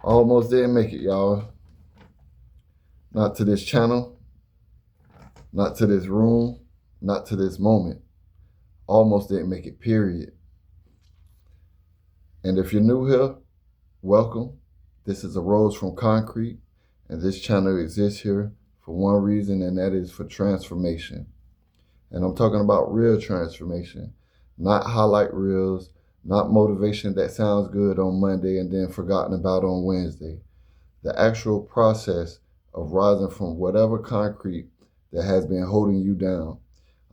Almost didn't make it, y'all. Not to this channel, not to this room, not to this moment. Almost didn't make it, period. And if you're new here, welcome. This is A.R.O.S.E from Concrete, and this channel exists here for one reason, and that is for transformation. And I'm talking about real transformation, not highlight reels, not motivation that sounds good on Monday and then forgotten about on Wednesday. The actual process of rising from whatever concrete that has been holding you down.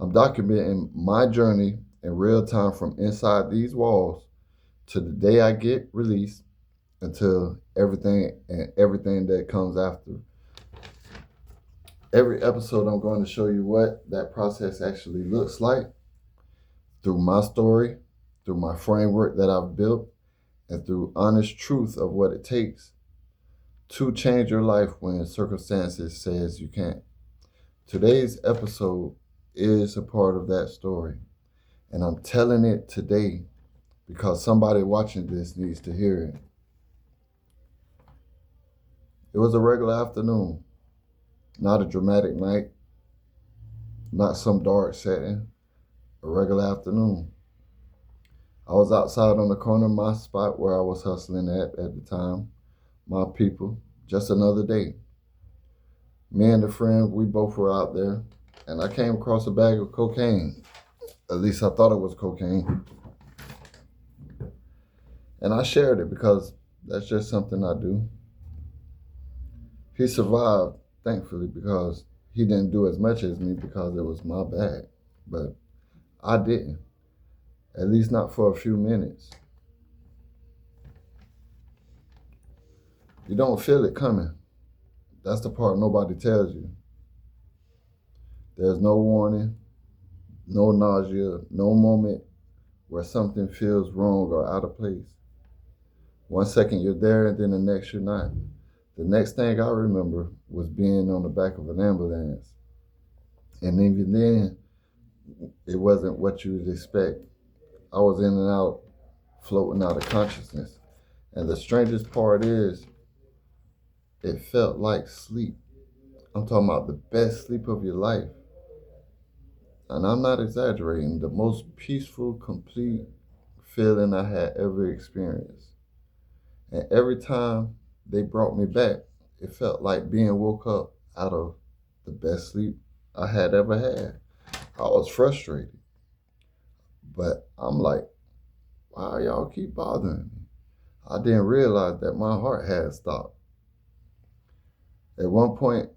I'm documenting my journey in real time from inside these walls to the day I get released until everything that comes after. Every episode I'm going to show you what that process actually looks like through my story, through my framework that I've built, and through honest truth of what it takes to change your life when circumstances says you can't. Today's episode is a part of that story, and I'm telling it today because somebody watching this needs to hear it. It was a regular afternoon, not a dramatic night, not some dark setting, a regular afternoon. I was outside on the corner of my spot where I was hustling at the time, my people, just another day. Me and a friend, we both were out there, and I came across a bag of cocaine. At least I thought it was cocaine. And I shared it because that's just something I do. He survived, thankfully, because he didn't do as much as me because it was my bag. But I didn't, at least not for a few minutes. You don't feel it coming. That's the part nobody tells you. There's no warning, no nausea, no moment where something feels wrong or out of place. 1 second you're there and then the next you're not. The next thing I remember was being on the back of an ambulance. And even then, it wasn't what you would expect. I was in and out, floating out of consciousness. And the strangest part is, it felt like sleep. I'm talking about the best sleep of your life. And I'm not exaggerating, the most peaceful, complete feeling I had ever experienced. And every time they brought me back, it felt like being woke up out of the best sleep I had ever had. I was frustrated. But I'm like, why y'all keep bothering me? I didn't realize that my heart had stopped. At one point,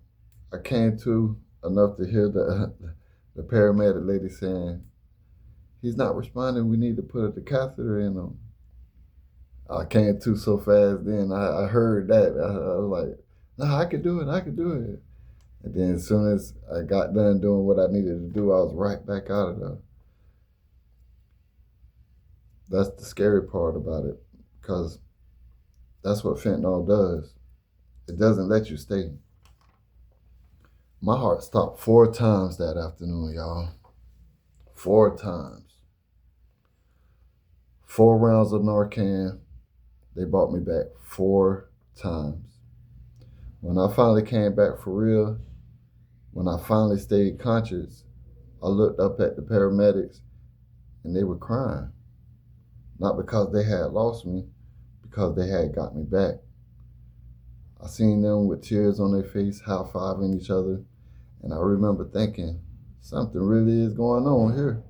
I came to enough to hear the paramedic lady saying, "He's not responding, we need to put the catheter in him." I came to so fast then, I heard that. I was like, "No, I could do it, I could do it." And then as soon as I got done doing what I needed to do, I was right back out of there. That's the scary part about it, because that's what fentanyl does. It doesn't let you stay. My heart stopped 4 times that afternoon, y'all. 4 times. 4 rounds of Narcan. They brought me back 4 times. When I finally came back for real, when I finally stayed conscious, I looked up at the paramedics and they were crying. Not because they had lost me, because they had got me back. I seen them with tears on their face, high-fiving each other, and I remember thinking, something really is going on here.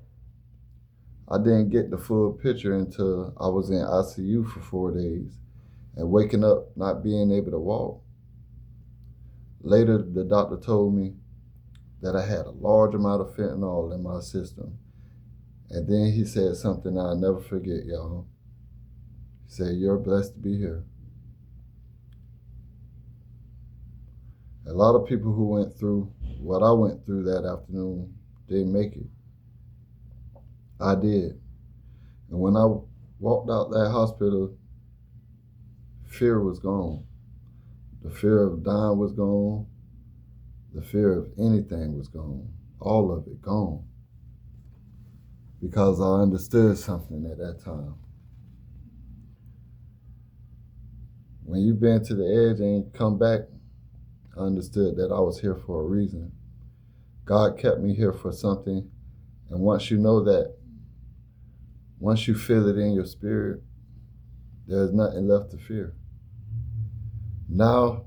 I didn't get the full picture until I was in ICU for 4 days and waking up not being able to walk. Later, the doctor told me that I had a large amount of fentanyl in my system. And then he said something I'll never forget, y'all. He said, "You're blessed to be here." A lot of people who went through what I went through that afternoon didn't make it. I did. And when I walked out that hospital, fear was gone. The fear of dying was gone. The fear of anything was gone. All of it gone. Because I understood something at that time. When you've been to the edge and you come back, I understood that I was here for a reason. God kept me here for something. And once you know that, once you feel it in your spirit, there's nothing left to fear. Now,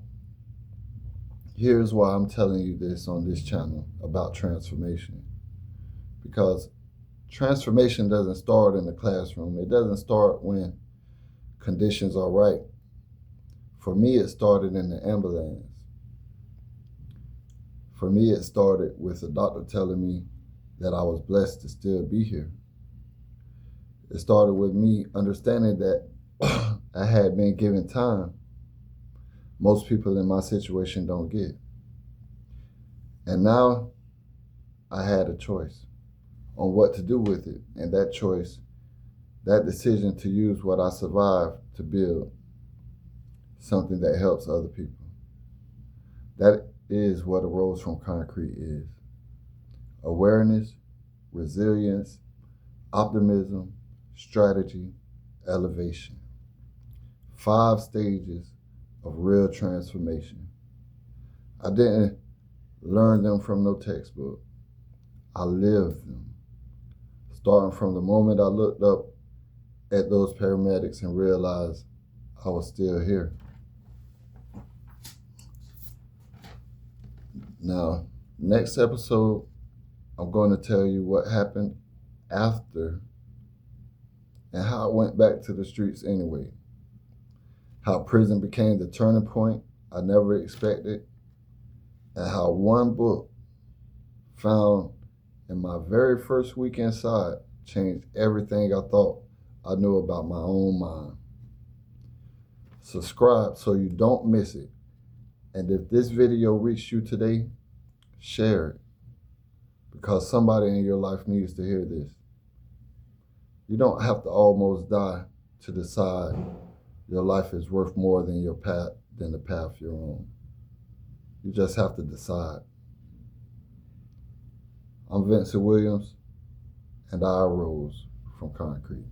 here's why I'm telling you this on this channel about transformation. Because transformation doesn't start in the classroom. It doesn't start when conditions are right. For me, it started in the ambulance. For me, it started with a doctor telling me that I was blessed to still be here. It started with me understanding that I had been given time most people in my situation don't get. And now I had a choice on what to do with it. And that choice, that decision to use what I survived to build something that helps other people. That is what A.R.O.S.E from Concrete is. Awareness, resilience, optimism, strategy, elevation. 5 stages of real transformation. I didn't learn them from no textbook. I lived them. Starting from the moment I looked up at those paramedics and realized I was still here. Now, next episode, I'm going to tell you what happened after and how I went back to the streets anyway. How prison became the turning point I never expected, and how one book found in my very first week inside changed everything I thought I knew about my own mind. Subscribe so you don't miss it. And if this video reached you today, share it, because somebody in your life needs to hear this. You don't have to almost die to decide your life is worth more than the path you're on. You just have to decide. I'm Vincent Williams, and I arose from Concrete.